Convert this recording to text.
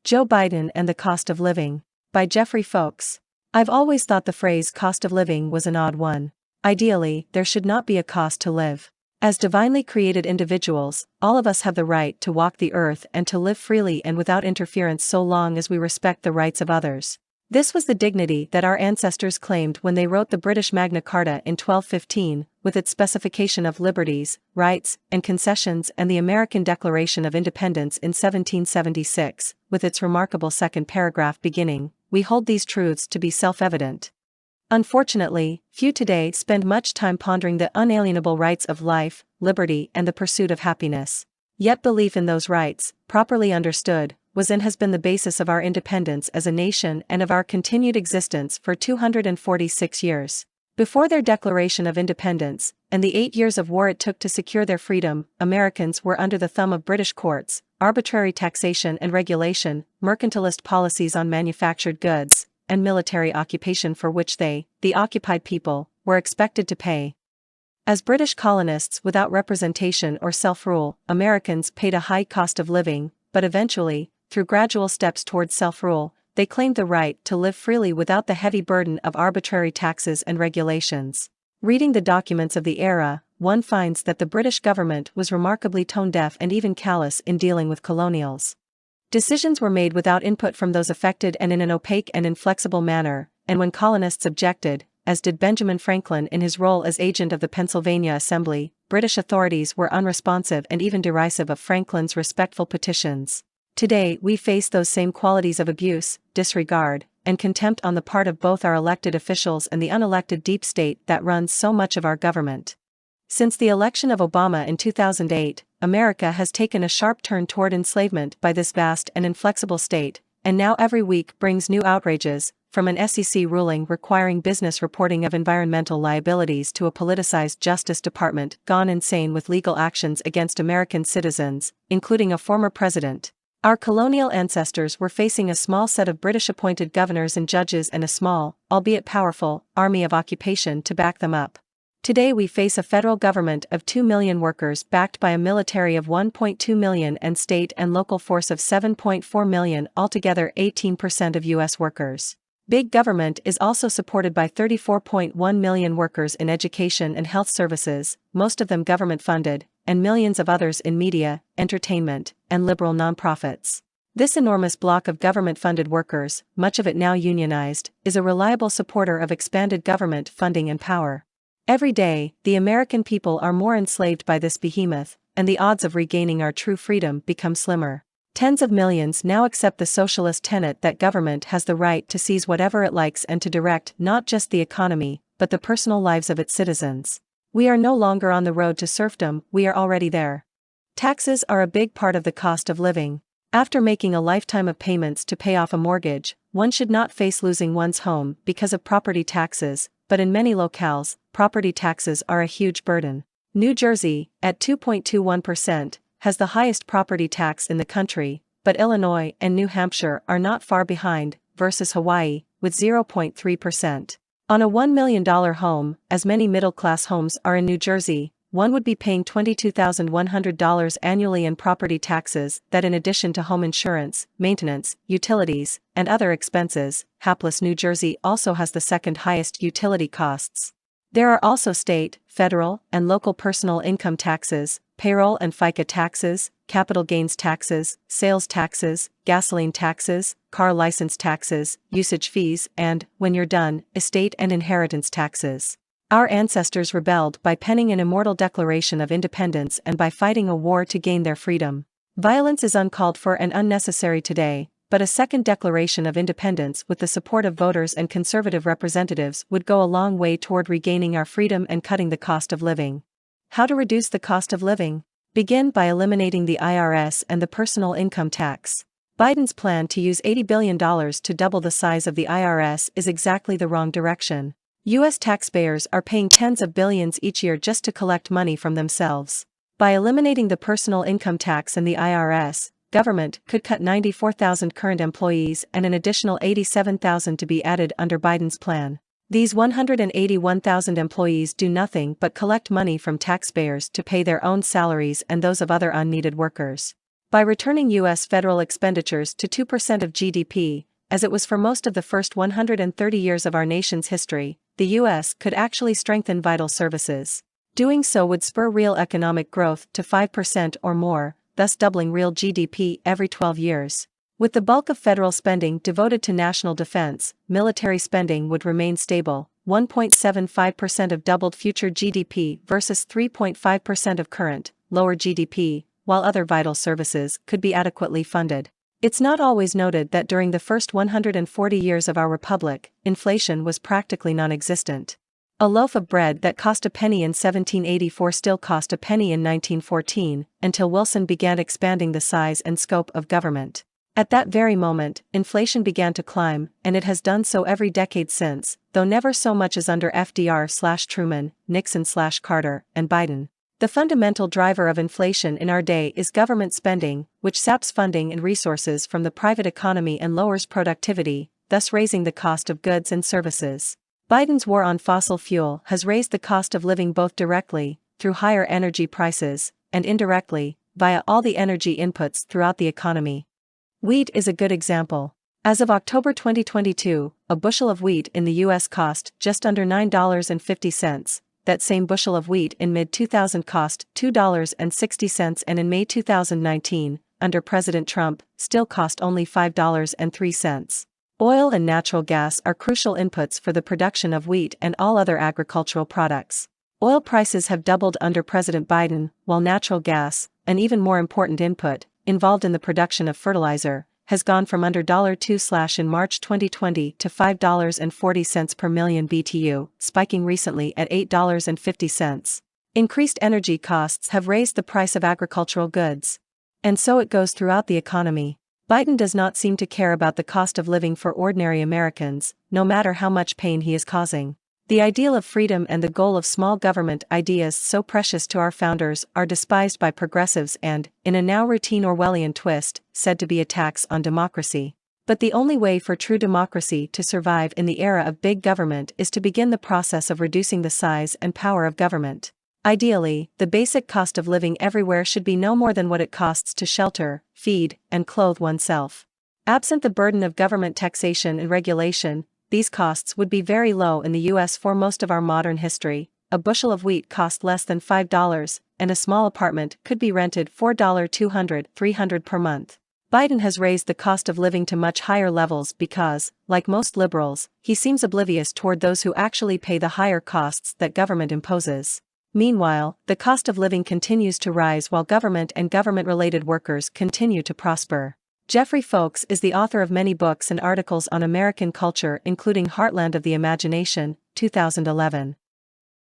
Joe Biden and the Cost of Living. By Jeffrey Folks. I've always thought the phrase cost of living was an odd one. Ideally, there should not be a cost to live. As divinely created individuals, all of us have the right to walk the earth and to live freely and without interference so long as we respect the rights of others. This was the dignity that our ancestors claimed when they wrote the British Magna Carta in 1215, with its specification of liberties, rights, and concessions, and the American Declaration of Independence in 1776, with its remarkable second paragraph beginning, "We hold these truths to be self-evident." Unfortunately, few today spend much time pondering the unalienable rights of life, liberty, and the pursuit of happiness. Yet belief in those rights, properly understood, was and has been the basis of our independence as a nation and of our continued existence for 246 years. Before their Declaration of Independence, and the 8 years of war it took to secure their freedom, Americans were under the thumb of British courts, arbitrary taxation and regulation, mercantilist policies on manufactured goods, and military occupation for which they, the occupied people, were expected to pay. As British colonists without representation or self-rule, Americans paid a high cost of living, but eventually, through gradual steps towards self-rule, they claimed the right to live freely without the heavy burden of arbitrary taxes and regulations. Reading the documents of the era, one finds that the British government was remarkably tone-deaf and even callous in dealing with colonials. Decisions were made without input from those affected and in an opaque and inflexible manner, and when colonists objected, as did Benjamin Franklin in his role as agent of the Pennsylvania Assembly, British authorities were unresponsive and even derisive of Franklin's respectful petitions. Today we face those same qualities of abuse, disregard, and contempt on the part of both our elected officials and the unelected deep state that runs so much of our government. Since the election of Obama in 2008, America has taken a sharp turn toward enslavement by this vast and inflexible state, and now every week brings new outrages, from an SEC ruling requiring business reporting of environmental liabilities to a politicized Justice Department gone insane with legal actions against American citizens, including a former president. Our colonial ancestors were facing a small set of British-appointed governors and judges and a small, albeit powerful, army of occupation to back them up. Today we face a federal government of 2 million workers backed by a military of 1.2 million and state and local force of 7.4 million, altogether 18% of U.S. workers. Big government is also supported by 34.1 million workers in education and health services, most of them government-funded, and millions of others in media, entertainment, and liberal nonprofits. This enormous block of government-funded workers, much of it now unionized, is a reliable supporter of expanded government funding and power. Every day, the American people are more enslaved by this behemoth, and the odds of regaining our true freedom become slimmer. Tens of millions now accept the socialist tenet that government has the right to seize whatever it likes and to direct not just the economy, but the personal lives of its citizens. We are no longer on the road to serfdom, we are already there. Taxes are a big part of the cost of living. After making a lifetime of payments to pay off a mortgage, one should not face losing one's home because of property taxes, but in many locales, property taxes are a huge burden. New Jersey, at 2.21%, has the highest property tax in the country, but Illinois and New Hampshire are not far behind, versus Hawaii, with 0.3%. On a $1 million home, as many middle-class homes are in New Jersey, one would be paying $22,100 annually in property taxes that, in addition to home insurance, maintenance, utilities, and other expenses, hapless New Jersey also has the second highest utility costs. There are also state, federal, and local personal income taxes, payroll and FICA taxes, capital gains taxes, sales taxes, gasoline taxes, car license taxes, usage fees, and, when you're done, estate and inheritance taxes. Our ancestors rebelled by penning an immortal Declaration of Independence and by fighting a war to gain their freedom. Violence is uncalled for and unnecessary today, but a second Declaration of Independence with the support of voters and conservative representatives would go a long way toward regaining our freedom and cutting the cost of living. How to reduce the cost of living? Begin by eliminating the IRS and the personal income tax. Biden's plan to use $80 billion to double the size of the IRS is exactly the wrong direction. U.S. taxpayers are paying tens of billions each year just to collect money from themselves. By eliminating the personal income tax and the IRS, government could cut 94,000 current employees and an additional 87,000 to be added under Biden's plan. These 181,000 employees do nothing but collect money from taxpayers to pay their own salaries and those of other unneeded workers. by returning U.S. federal expenditures to 2% of GDP, as it was for most of the first 130 years of our nation's history, the U.S. could actually strengthen vital services. Doing so would spur real economic growth to 5% or more, thus doubling real GDP every 12 years. With the bulk of federal spending devoted to national defense, military spending would remain stable, 1.75% of doubled future GDP versus 3.5% of current, lower GDP, while other vital services could be adequately funded. It's not always noted that during the first 140 years of our republic, inflation was practically non-existent. A loaf of bread that cost a penny in 1784 still cost a penny in 1914, until Wilson began expanding the size and scope of government. At that very moment, inflation began to climb, and it has done so every decade since, though never so much as under FDR/Truman, Nixon/Carter, and Biden. The fundamental driver of inflation in our day is government spending, which saps funding and resources from the private economy and lowers productivity, thus raising the cost of goods and services. Biden's war on fossil fuel has raised the cost of living both directly, through higher energy prices, and indirectly, via all the energy inputs throughout the economy. Wheat is a good example. As of October 2022, a bushel of wheat in the U.S. cost just under $9.50. That same bushel of wheat in mid-2000 cost $2.60 and in May 2019, under President Trump, still cost only $5.03. Oil and natural gas are crucial inputs for the production of wheat and all other agricultural products. Oil prices have doubled under President Biden, while natural gas, an even more important input, involved in the production of fertilizer, has gone from under $2 in March 2020 to $5.40 per million BTU, spiking recently at $8.50. Increased energy costs have raised the price of agricultural goods. And so it goes throughout the economy. Biden does not seem to care about the cost of living for ordinary Americans, no matter how much pain he is causing. The ideal of freedom and the goal of small government, ideas so precious to our founders, are despised by progressives and, in a now routine Orwellian twist, said to be a tax on democracy. But the only way for true democracy to survive in the era of big government is to begin the process of reducing the size and power of government. Ideally, the basic cost of living everywhere should be no more than what it costs to shelter, feed, and clothe oneself. Absent the burden of government taxation and regulation, these costs would be very low in the U.S. For most of our modern history. A bushel of wheat cost less than $5, and a small apartment could be rented for $200-300 per month. Biden has raised the cost of living to much higher levels because, like most liberals, he seems oblivious toward those who actually pay the higher costs that government imposes. Meanwhile, the cost of living continues to rise while government and government-related workers continue to prosper. Jeffrey Folks is the author of many books and articles on American culture, including Heartland of the Imagination, 2011.